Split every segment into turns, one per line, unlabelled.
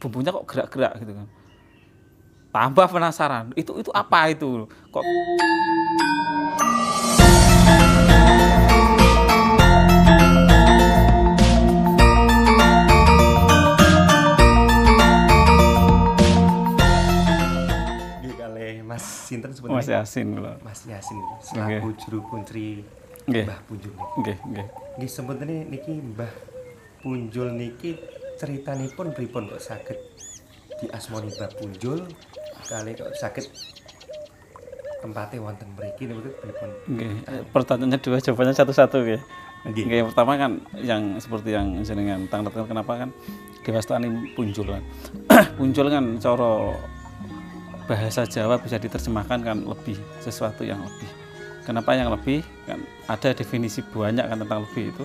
bumbunya kok gerak-gerak gitu kan. Tambah penasaran, itu apa itu? Kok
Mas Sinten
Mas
sebenarnya
Yasin lho.
Mas Yasin selaku juru kunci
Nggih.
Mbah Punjul
Nggih, nggih.
nggih sebenarnya niki Mbah Punjul niki ceritanipun pripun kok saged diasmani Mbah Punjul kali kok saged tempatnya wonten mriki niku pripun?
Nggih, pertanyaannya dua, jawabannya satu-satu nggih.
Nggih.
Nggih, yang pertama kan yang seperti yang jenengan tanglet kenapa kan diwastani Punjul kan. Punjul kan cara bahasa Jawa bisa diterjemahkan kan lebih, sesuatu yang lebih. Kenapa yang lebih? Kan ada definisi banyak kan tentang lebih itu.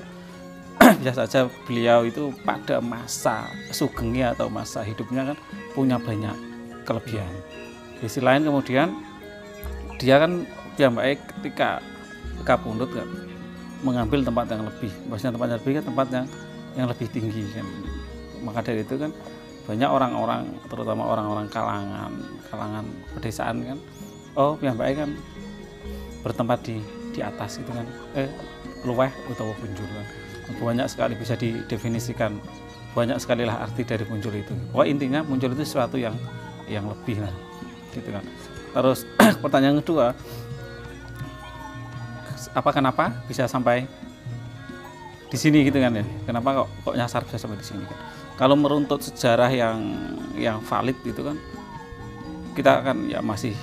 Bisa saja beliau itu pada masa sugengnya atau masa hidupnya kan punya banyak kelebihan. Di sisi lain kemudian dia kan piyambake ketika kapundhut kan mengambil tempat yang lebih. Maksudnya tempat yang lebih kan tempat yang lebih tinggi kan. Maka dari itu kan banyak orang-orang, terutama orang-orang kalangan pedesaan kan, piyambake kan bertempat di atas gitu kan, luweh utawa punjul kan. Banyak sekali bisa didefinisikan, banyak sekali lah arti dari punjul itu. Intinya punjul itu sesuatu yang lebih lah, gitu kan. Terus pertanyaan kedua, kenapa bisa sampai di sini gitu kan ya? Kenapa kok nyasar bisa sampai di sini kan? Kalau meruntut sejarah yang valid gitu kan, kita kan ya masih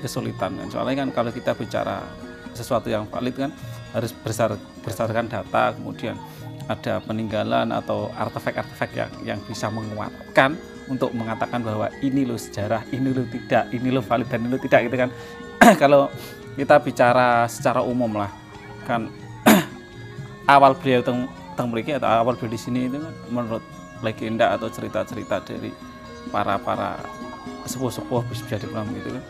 kesulitan kan. Soalnya kan kalau kita bicara sesuatu yang valid kan harus berdasarkan data, kemudian ada peninggalan atau artefak-artefak yang bisa menguatkan untuk mengatakan bahwa ini loh sejarah, ini loh tidak, ini loh valid dan ini loh tidak gitu kan. Kalau kita bicara secara umum lah kan, awal beliau teng mriki atau awal beliau di sini itu kan menurut legenda atau cerita-cerita dari para sepuh-sepuh bisa dibilang gitu kan,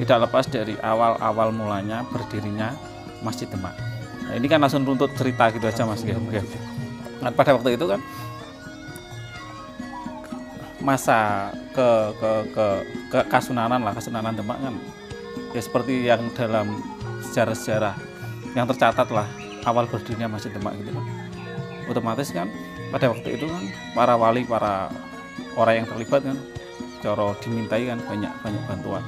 tidak lepas dari awal mulanya berdirinya Masjid Demak. Nah, ini kan langsung runtut cerita gitu aja Mas. Nah, pada waktu itu kan masa ke Kasunanan Demak kan ya seperti yang dalam sejarah yang tercatat lah awal berdirinya Masjid Demak gitu kan. Otomatis kan pada waktu itu kan para wali, para orang yang terlibat kan cara dimintai kan banyak bantuan,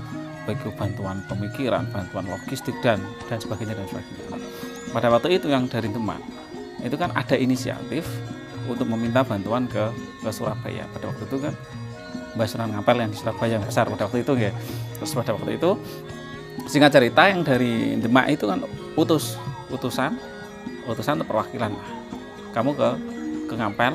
baik bantuan pemikiran, bantuan logistik dan sebagainya. Pada waktu itu yang dari Demak itu kan ada inisiatif untuk meminta bantuan ke Surabaya. Pada waktu itu kan Mbah Sunan Ngampel yang di Surabaya yang besar pada waktu itu ya. Terus pada waktu itu singkat cerita yang dari Demak itu kan utusan atau perwakilan lah. Kamu ke Ngampel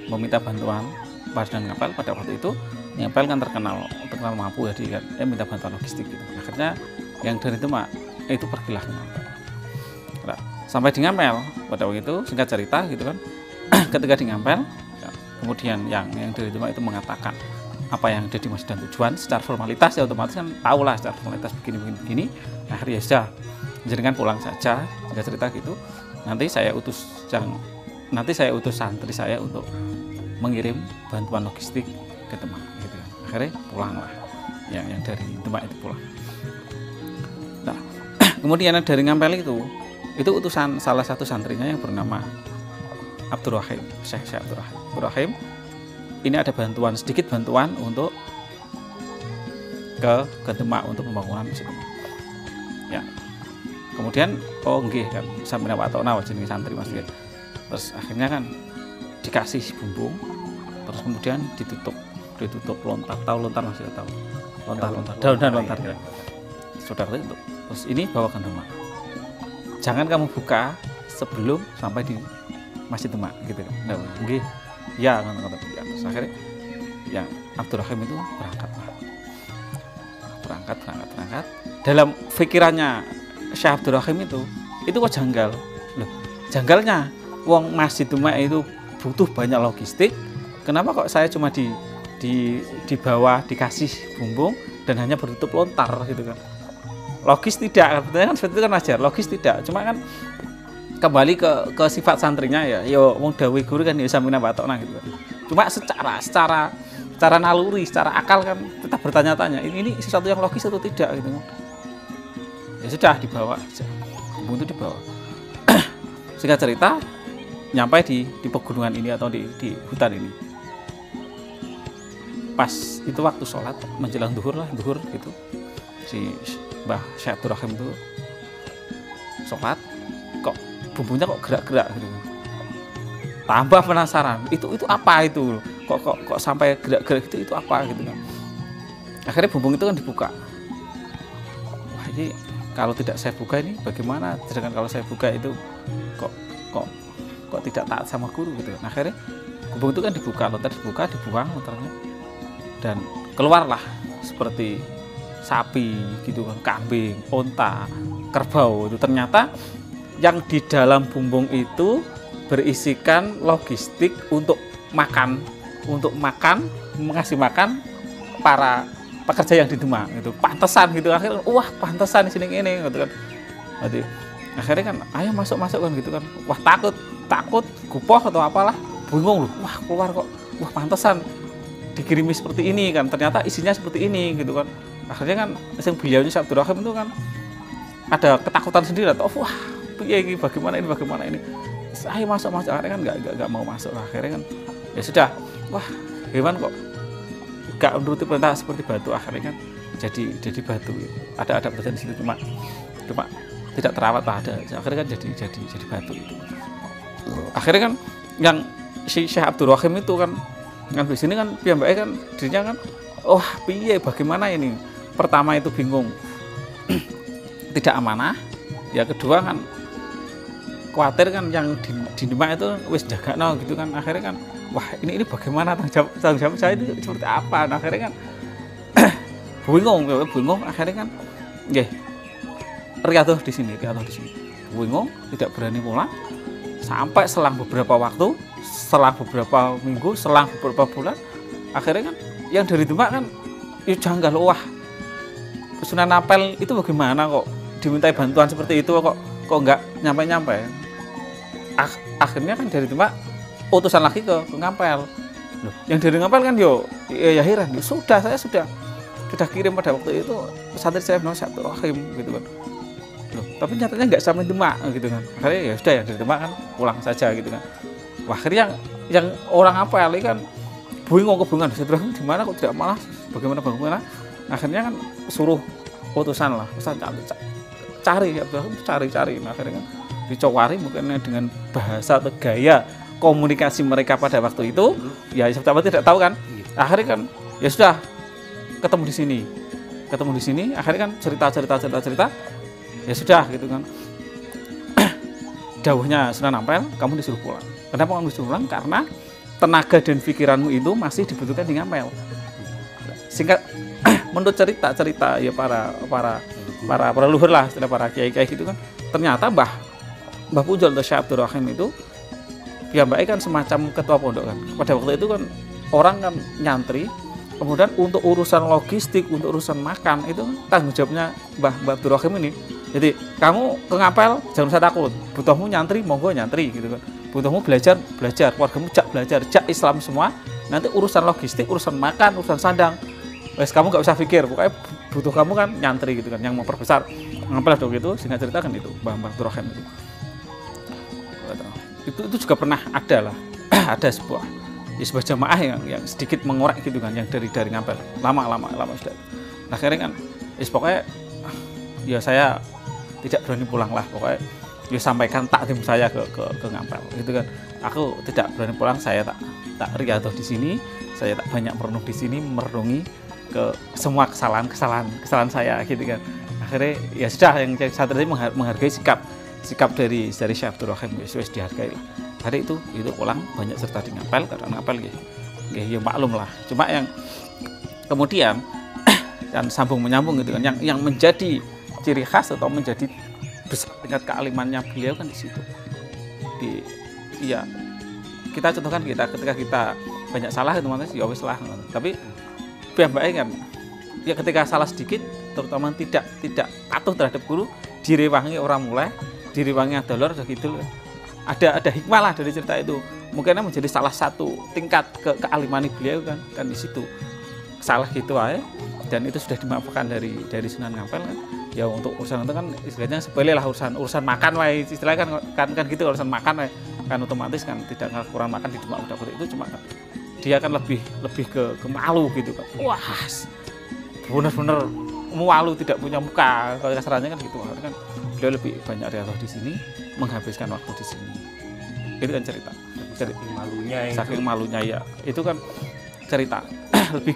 meminta bantuan Mbah Sunan Ngampel. Pada waktu itu Ngampel kan terkenal mampu, jadi kan minta bantuan logistik gitu. Akhirnya yang dari Demak itu pergilah ke Ngampel. Nah, sampai di Ngampel pada waktu itu singkat cerita gitu kan, ketika di Ngampel ya, kemudian yang dari Demak itu mengatakan apa yang ada di maksud dan tujuan secara formalitas ya, otomatis kan tahu lah secara formalitas begini. Akhirnya ya sudah, jadikan pulang saja. Singkat cerita gitu, nanti saya utus santri saya untuk mengirim bantuan logistik ke Demak gitu kan. Akhirnya pulanglah yang dari Demak itu pulang. Nah, kemudian dari Ngampel itu utusan salah satu santrinya yang bernama Abdurrahim, Syekh Abdurrahim. Ini ada sedikit bantuan untuk ke Demak untuk pembangunan Masjid Demak. Ya. Kemudian nggih kan sampeyan watokna jenenge santri Mas. Terus akhirnya kan dikasih bumbung, terus kemudian ditutup lontar. Tahu lontar Mas? Tahu. Lontar. Daun lontar ya. Sudah itu. Terus ini bawa ke Demak. Jangan kamu buka sebelum sampai di Masjid Demak gitu kan. Nah, nggih. Ya, kata ya. Terus akhirnya yang Abdurrahim itu berangkat. Dalam pikirannya Syekh Abdurrahim itu kok janggal. Loh, janggalnya wong Masjid Demak itu butuh banyak logistik. Kenapa kok saya cuma di bawah dikasih bumbung dan hanya bertutup lontar gitu kan? Logis tidak, katanya kan seperti itu kan wajar. Logis tidak, cuma kan kembali ke sifat santrinya ya. Yo wong dawuh guru kan ya sampeyan watokna gitu. Cuma secara secara naluri, secara akal kan kita bertanya-tanya ini sesuatu yang logis atau tidak gitu kan. Ya sudah dibawa aja. Bumbung itu dibawa. Singkat cerita nyampe di pegunungan ini atau di hutan ini. Pas itu waktu sholat menjelang duhur gitu. Si Mbah Syekh Abdul Rahim itu sholat kok bumbunya kok gerak-gerak gitu. Tambah penasaran, itu apa itu? Kok sampai gerak-gerak itu apa gitu kan. Akhirnya bumbung itu kan dibuka. Wah, ini kalau tidak saya buka ini bagaimana? Sedangkan kalau saya buka itu kok tidak taat sama guru gitu. Nah, akhirnya bumbung itu kan dibuka, lontar dibuka, dibuang lontarnya. Dan keluarlah seperti sapi gitu kan, kambing, onta, kerbau. Itu ternyata yang di dalam bumbung itu berisikan logistik untuk makan, mengasih makan para pekerja yang di Demak gitu. Pantesan gitu, akhirnya wah pantesan di sini ini gitu kan. Jadi akhirnya kan ayo masuk kan gitu kan. Wah takut gupoh atau apalah, bingung loh. Wah keluar kok, wah pantesan dikirimi seperti ini kan, ternyata isinya seperti ini gitu kan. Akhirnya kan beliaunya Syekh Abdul Rahim itu kan ada ketakutan sendiri atau wah ini bagaimana ini. Ayo masuk akhirnya kan nggak mau masuk. Akhirnya kan ya sudah, wah hewan kok nggak menuruti perintah seperti batu. Akhirnya kan jadi batu. Ada bagian di situ cuma tidak terawat lah ada. Akhirnya kan jadi batu itu. Akhirnya kan yang si Syekh Abdul Rahim itu kan di sini kan piyambake kan dirinya kan wah piye bagaimana ini. Pertama itu bingung tidak amanah. Ya kedua kan khawatir kan yang di Demak itu wis jagakno gitu kan. Akhirnya kan wah ini bagaimana tanggung jawab saya itu seperti apa. Nah, akhirnya kan bingung akhirnya kan nggih riadoh di sini bingung, tidak berani pulang sampai selang beberapa waktu, selang beberapa minggu, selang beberapa bulan. Akhirnya kan yang dari Demak kan ya janggal, wah Sunan Ampel itu bagaimana kok dimintai bantuan seperti itu kok nggak nyampe. Akhirnya kan dari Demak utusan lagi ke Ngampel. Loh, yang dari Ngampel kan ya heran, saya sudah kirim pada waktu itu pesantren saya Syekh Abdul Rahim gitu kan. Loh, tapi nyatanya nggak sampai Demak gitu kan. Akhirnya ya sudah yang dari Demak kan pulang saja gitu kan. Wah, akhirnya yang orang Ampel ini kan kebingungan Syekh Abdul Rahim di mana kok tidak malah bagaimana. Akhirnya kan suruh utusan lah, cari. Nah, akhirnya kan dicowari mungkin dengan bahasa atau gaya komunikasi mereka pada waktu itu, ya siapa tidak tahu kan. Akhirnya kan ya sudah ketemu di sini, akhirnya kan cerita, ya sudah gitu kan. Dawuhnya Sunan Ampel, kamu disuruh pulang. Kenapa kamu disuruh pulang? Karena tenaga dan pikiranmu itu masih dibutuhkan di Ngampel. Singkat menurut cerita ya para leluhur lah, para kiai gitu kan. Ternyata Mbah Punjul atau Syekh Abdul Rahim itu piyambake kan semacam ketua pondok kan. Pada waktu itu kan orang kan nyantri, kemudian untuk urusan logistik, untuk urusan makan itu tanggung jawabnya Mbah Abdul Rahim ini. Jadi kamu ke Ngapel jangan usah takut, butuhmu nyantri monggo nyantri gitu kan. Butuhmu belajar, keluargamu belajar, Islam semua. Nanti urusan logistik, urusan makan, urusan sandang, wes kamu nggak usah pikir, pokoknya butuh kamu kan nyantri gitu kan, yang memperbesar Ngapel dong gitu. Singkat cerita kan itu Mbah Abdul Rahim itu juga pernah ada lah ada sebuah jamaah yang sedikit mengorek gitu kan, yang dari Ngapel lama sudah. Nah, akhirnya kan pokoknya ya saya tidak berani pulang lah, pokoknya ya sampaikan takdim saya ke Ngapel gitu kan. Aku tidak berani pulang, saya tak riadoh di sini, saya tak banyak merenung di sini, merenungi ke semua kesalahan saya gitu kan. Akhirnya ya sudah, yang saya tadi menghargai sikap dari Syekh Abdul Rahim, wis dihargai lah. Hari itu pulang banyak serta di Ngapel, karena Ngapel ya maklum lah. Cuma yang kemudian dan sambung menyambung gitu kan, yang menjadi ciri khas atau menjadi besar tingkat kealimannya beliau kan di situ. Kita contohkan ketika kita banyak salah itu makanya ya wis lah. Tapi piyambake kan ya ketika salah sedikit, terutama tidak patuh terhadap guru, direwangi orang mulai, direwangi adolor gitu. ada hikmah lah dari cerita itu. Mungkin menjadi salah satu tingkat kealiman beliau kan di situ. Salah gitu aja, dan itu sudah dimaafkan dari Sunan Ampel kan. Ya untuk urusan itu kan istilahnya sepele lah, urusan makan wae istilahnya kan gitu, urusan makan wae kan otomatis kan tidak kurang makan di Demak Udak Putih itu cuma kan dia kan lebih ke malu gitu kan. Wah, benar-benar malu tidak punya muka kalau kasarannya kan gitu. Kan beliau lebih banyak riadah di sini, menghabiskan waktu di sini. Itu kan cerita. Saking malunya ya. Itu kan cerita lebih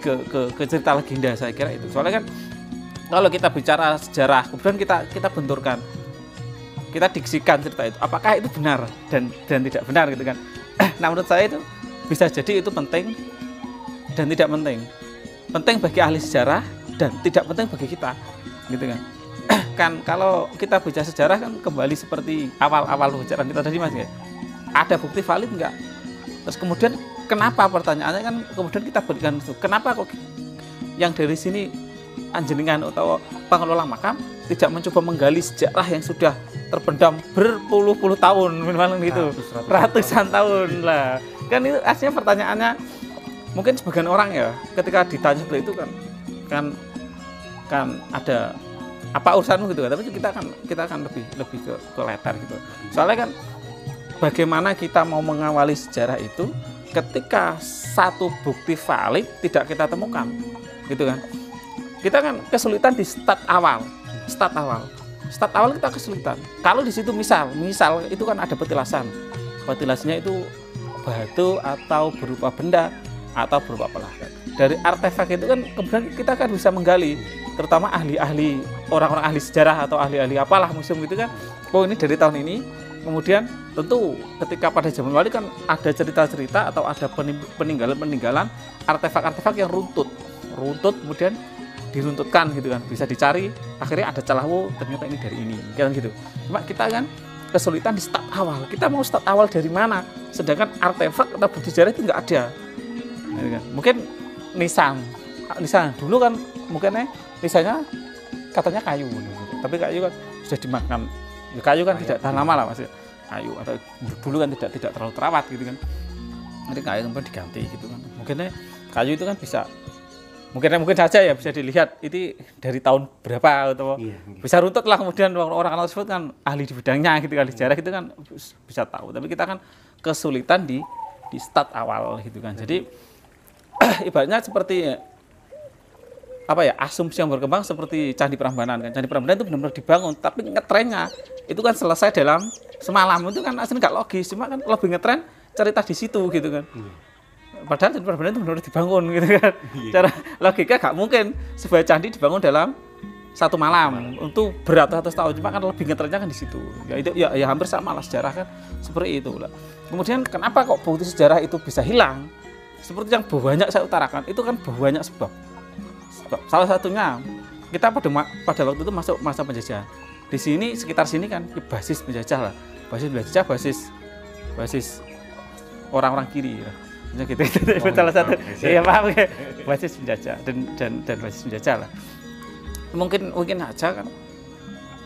ke cerita legenda saya kira itu. Soalnya kan kalau kita bicara sejarah, kemudian kita benturkan, kita diksikan cerita itu, apakah itu benar dan tidak benar gitu kan. Nah menurut saya itu bisa jadi itu penting dan tidak penting. Penting bagi ahli sejarah dan tidak penting bagi kita gitu kan. Kan kalau kita baca sejarah kan kembali seperti awal pembicaraan kita tadi Mas ya. Ada bukti valid enggak? Terus kemudian kenapa, pertanyaannya kan kemudian kita berikan itu. Kenapa kok yang dari sini anjenengan atau pengelola makam tidak mencoba menggali sejarah yang sudah terpendam berpuluh-puluh tahun minimal gitu, ratusan tahun lah. Kan itu aslinya pertanyaannya mungkin sebagian orang ya ketika ditanya seperti itu kan ada apa urusanmu gitu kan. Tapi kita akan lebih ke letter gitu. Soalnya kan bagaimana kita mau mengawali sejarah itu ketika satu bukti valid tidak kita temukan gitu kan. Kita kan kesulitan di start awal kita kesulitan. Kalau di situ misal itu kan ada petilasannya itu batu atau berupa benda atau berupa pelah. Dari artefak itu kan kemudian kita kan bisa menggali, terutama ahli-ahli, orang-orang ahli sejarah atau ahli-ahli apalah museum gitu kan. Oh ini dari tahun ini. Kemudian tentu ketika pada zaman wali kan ada cerita-cerita atau ada peninggalan artefak-artefak yang runtut kemudian diruntutkan gitu kan, bisa dicari, akhirnya ada celah, ternyata ini dari ini kan gitu. Cuma kita kan kesulitan di start awal, kita mau start awal dari mana, sedangkan artefak atau bukti sejarah itu nggak ada gitu kan. Mungkin nisan dulu kan mungkin nisannya katanya kayu gitu. Tapi kayu kan sudah dimakan ya, kayu kan tidak tahan lama lah Mas, kayu atau dulu kan tidak terlalu terawat gitu kan, nanti kayu kemudian diganti gitu kan. Mungkin kayu itu kan bisa mungkin saja ya bisa dilihat itu dari tahun berapa atau bisa runtut lah, kemudian orang tersebut kan ahli di bidangnya gitu, ahli sejarah gitu kan bisa tahu. Tapi kita kan kesulitan di start awal gitu kan. Jadi ibaratnya seperti apa ya, asumsi yang berkembang seperti Candi Prambanan kan. Candi Prambanan itu benar-benar dibangun, tapi ngetrennya itu kan selesai dalam semalam. Itu kan aslinya nggak logis, cuma kan lebih ngetren cerita di situ gitu kan. Padahal Candi Prambanan itu benar-benar dibangun gitu kan. Cara logika nggak mungkin sebuah candi dibangun dalam satu malam untuk beratus-ratus tahun, cuma kan lebih ngetrennya kan di situ. Ya itu ya hampir sama lah sejarah kan seperti itu lah. Kemudian kenapa kok bukti sejarah itu bisa hilang? Seperti yang banyak saya utarakan, itu kan banyak sebab. Salah satunya kita pada waktu itu masuk masa penjajahan. Di sini sekitar sini kan basis penjajah lah, basis orang-orang kiri ya. Gitu. Salah satu ya paham ya, basis penjajah dan basis penjajah lah. Mungkin aja kan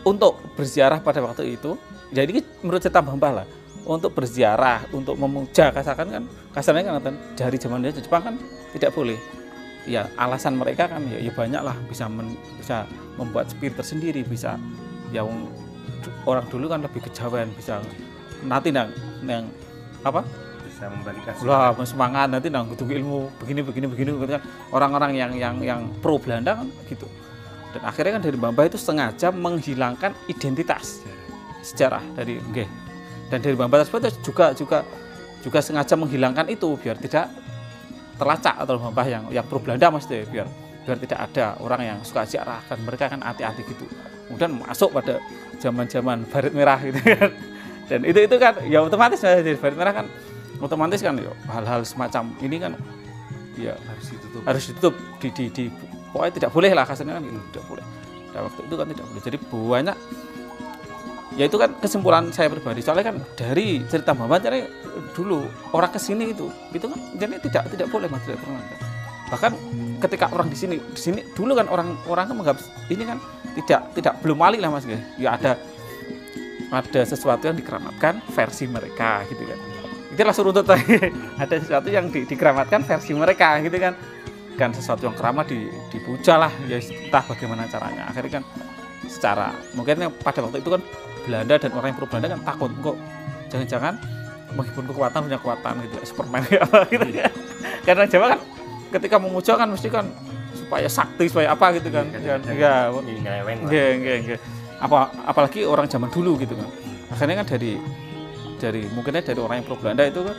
untuk berziarah pada waktu itu. Jadi menurut cerita Mbah lah, untuk berziarah, untuk memuja kasarnya kan dari zaman Jepang kan tidak boleh. Ya alasan mereka kan ya banyak lah, bisa membuat spirit tersendiri, bisa yang orang dulu kan lebih kejawen, bisa nanti yang apa
bisa memberikan
semangat nanti nang kudu ilmu begini kan orang-orang yang pro Belanda kan gitu. Dan akhirnya kan dari Mbah itu sengaja menghilangkan identitas sejarah dari nggih. Dan dari Mbah tersebut juga sengaja menghilangkan itu biar tidak terlacak atau Mbah yang pro Belanda mesti biar tidak ada orang yang suka ziarah kan, mereka kan hati-hati gitu. Kemudian masuk pada zaman Baret Merah gitu kan. Dan itu kan ya otomatis dari Baret Merah kan otomatis kan ya, hal-hal semacam ini kan ya harus ditutup di pokoknya tidak boleh lah kasarnya kan gitu, tidak boleh. Pada waktu itu kan tidak boleh. Jadi banyak ya itu kan kesimpulan saya pribadi, soalnya kan dari cerita Mbah jadi dulu orang kesini itu kan jadi tidak boleh Mas, tidak pernah. Bahkan ketika orang di sini dulu kan orang kan menganggap ini kan tidak belum wali lah Mas ya ada ada sesuatu yang dikeramatkan versi mereka gitu kan. Itu langsung runtut lagi. Ada sesuatu yang dikeramatkan versi mereka gitu kan. Kan sesuatu yang keramat dipuja lah, ya entah bagaimana caranya. Akhirnya kan secara mungkin pada waktu itu kan Belanda dan orang yang pro Belanda kan takut kok jangan-jangan meskipun kekuatan punya kekuatan gitu, Superman apa gitu ya. Karena Jawa kan ketika memuja kan mesti kan supaya sakti supaya apa gitu kan. Ya, apalagi orang zaman dulu gitu kan. Akhirnya kan dari mungkinnya dari orang yang pro Belanda itu kan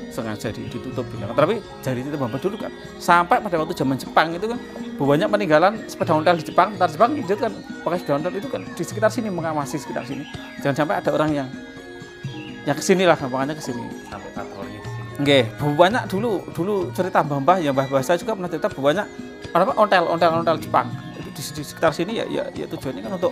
sengaja ditutup gitu. Tapi dari itu Mbah dulu kan sampai pada waktu zaman Jepang itu kan banyak peninggalan sepeda ontel di Jepang. Ntar Jepang itu kan pakai sepeda ontel itu kan di sekitar sini, mengawasi sekitar sini. Jangan sampai ada orang yang kesini lah, gampangnya kesini.
Sampai patroli di sini.
Nggih, banyak dulu cerita mbah-mbah ya mbah saya juga pernah cerita banyak apa ontel Jepang. Itu di sekitar sini ya tujuannya kan untuk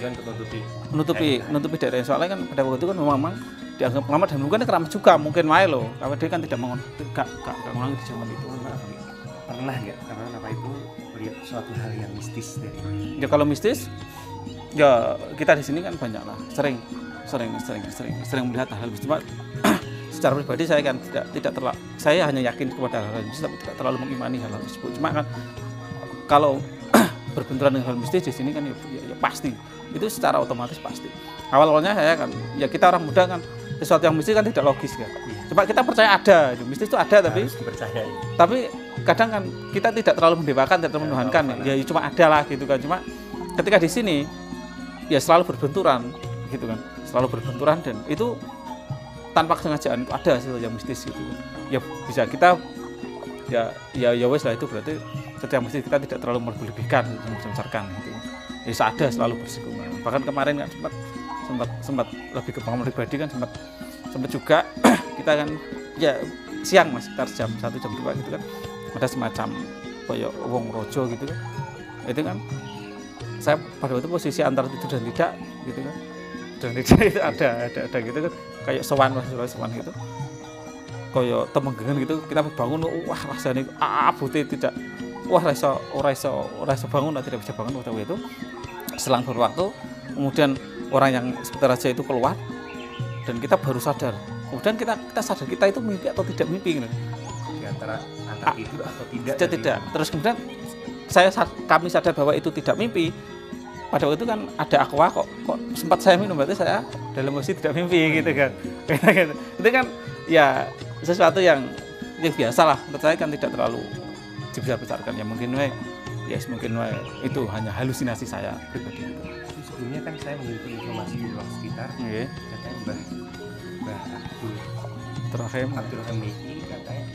menutupi daerah. Soalnya kan pada waktu itu kan memang dianggap keramat dan mungkin keramat juga mungkin wae loh. Karena dia kan tidak mengulangi di zaman itu.
Pernah nggak karena apa itu melihat suatu hal yang mistis dari?
Ya kalau mistis ya kita di sini kan banyak lah, sering melihat hal mistis. Cuma secara pribadi saya kan tidak terlalu, saya hanya yakin kepada hal mistis tapi tidak terlalu mengimani hal tersebut. Cuma kan kalau berbenturan dengan hal mistis di sini kan ya pasti itu secara otomatis pasti. Awalnya saya kan ya kita orang muda kan sesuatu yang mistis kan tidak logis kan. Cuma kita percaya ada, mistis itu ada tapi kadang kan kita tidak terlalu mendewakan, tidak terlalu menuhankan ya cuma ada lah gitu kan. Cuma ketika di sini ya selalu berbenturan gitu kan, selalu berbenturan dan itu tanpa kesengajaan itu ada sesuatu yang mistis gitu. Ya bisa kita ya wes lah, itu berarti setiap mistis kita tidak terlalu berlebihkan, membesarkan gitu. Ya ada selalu bersinggungan. Bahkan kemarin kan sempat lebih ke pengalaman pribadi kan sempat juga kita kan ya siang mas sekitar jam 1 jam 2 gitu kan ada semacam koyo wong rojo gitu kan. Itu kan saya pada waktu posisi antara tidur dan tidak gitu kan. Dan tidak itu ada gitu kan kayak sowan gitu. Koyo temenggengan gitu kita bangun wah rasanya putih tidak ora iso bangun, tidak bisa bangun waktu itu. Selang beberapa waktu kemudian orang yang sebentar aja itu keluar dan kita baru sadar. Kemudian kita sadar kita itu mimpi atau tidak mimpi gitu.
Di antara tidur atau tidak.
Terus kemudian kami sadar bahwa itu tidak mimpi. Pada waktu itu kan ada aqua kok sempat saya minum, berarti saya dalam posisi tidak mimpi gitu kan. Itu kan ya sesuatu yang biasa lah menurut saya kan tidak terlalu dibesar-besarkan ya mungkin itu hanya halusinasi saya pribadi gitu.
Sebelumnya kan saya memiliki informasi di luar sekitar katanya Mbah Abdul Hamid katanya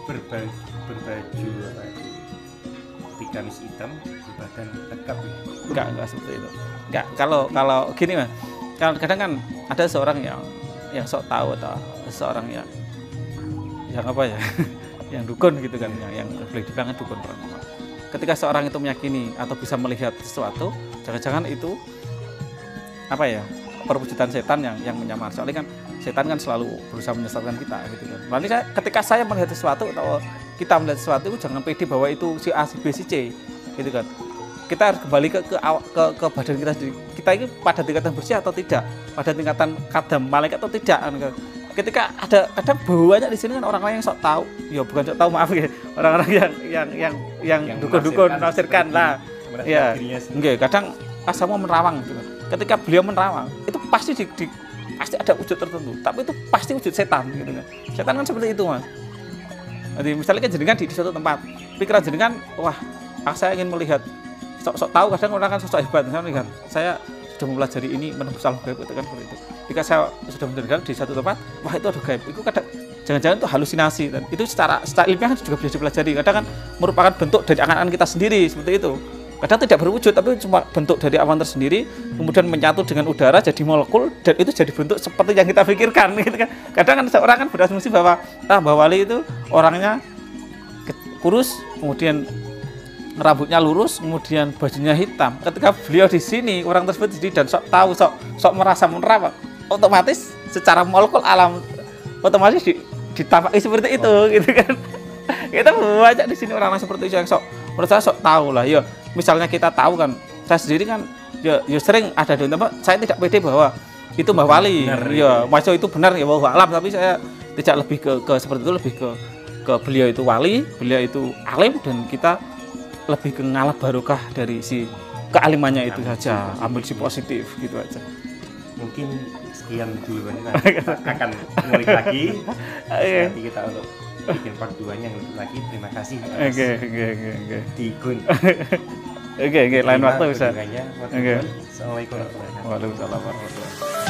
berbaju gamis hitam berbadan tegap ya?
Enggak seperti itu. Enggak, kalau gini mas, kadang kan ada seorang yang sok tahu atau seorang yang apa ya yang dukun gitu kan, yang boleh dibilang dukun paranormal. Ketika seorang itu meyakini atau bisa melihat sesuatu, jangan-jangan itu apa ya perwujudan setan yang menyamar. Soalnya kan setan kan selalu berusaha menyesatkan kita gitu kan. Lalu ketika saya melihat sesuatu atau kita melihat sesuatu itu jangan pede bahwa itu si A, si B, si C gitu kan. Kita harus kembali ke badan kita sendiri. Kita ini pada tingkatan bersih atau tidak, pada tingkatan kadam malaikat atau tidak. Ketika ada kadang banyak di sini kan orang-orang yang sok tahu, ya bukan sok tahu maaf ya, orang-orang yang dukun-dukun menafsirkan lah. Ya, enggak, kadang asamu menerawang gitu kan. Ketika beliau menerawang, itu pasti pasti ada wujud tertentu, tapi itu pasti wujud setan gitu kan. Setan kan seperti itu mas. Jadi misalnya kan jenengan di suatu tempat, pikiran jenengan, wah, saya ingin melihat, sok tahu kadang orang kan sosok hebat, misalnya kan, saya sudah mempelajari ini menembus alam gaib itu kan seperti itu. Ketika saya sudah mendengar di satu tempat, wah itu ada gaib, itu kadang jangan-jangan itu halusinasi dan itu secara ilmiah kan juga bisa dipelajari. Kadang kan merupakan bentuk dari angan-angan kita sendiri seperti itu. Kadang tidak berwujud tapi cuma bentuk dari awan tersendiri, kemudian menyatu dengan udara jadi molekul dan itu jadi bentuk seperti yang kita pikirkan gitu kan. Kadang kan seorang kan berasumsi bahwa Mbah Wali itu orangnya kurus, kemudian rambutnya lurus, kemudian bajunya hitam. Ketika beliau di sini orang tersebut jadi dan sok tahu, sok merasa menerapa, otomatis secara molekul alam otomatis ditampaki seperti itu gitu kan. Kita banyak di sini orang-orang seperti itu yang sok menurut saya sok tahu lah. Ya misalnya kita tahu kan, saya sendiri kan ya sering ada di tempat saya tidak pede bahwa itu Mbah Wali.
Benar,
Iya, maca itu benar ya wallahu alam, tapi saya tidak lebih ke seperti itu, lebih ke beliau itu wali, beliau itu alim, dan kita lebih ke ngalap barokah dari si kealimannya itu saja, ambil si positif gitu aja.
Mungkin sekian dulu nanti akan ngulik lagi. Nanti kita untuk bikin part 2-nya lagi. Terima kasih.
Oke.
Digun.
Oke, lain waktu bisa.
Oke. Assalamualaikum warahmatullahi wabarakatuh.
Waalaikumsalam warahmatullahi wabarakatuh.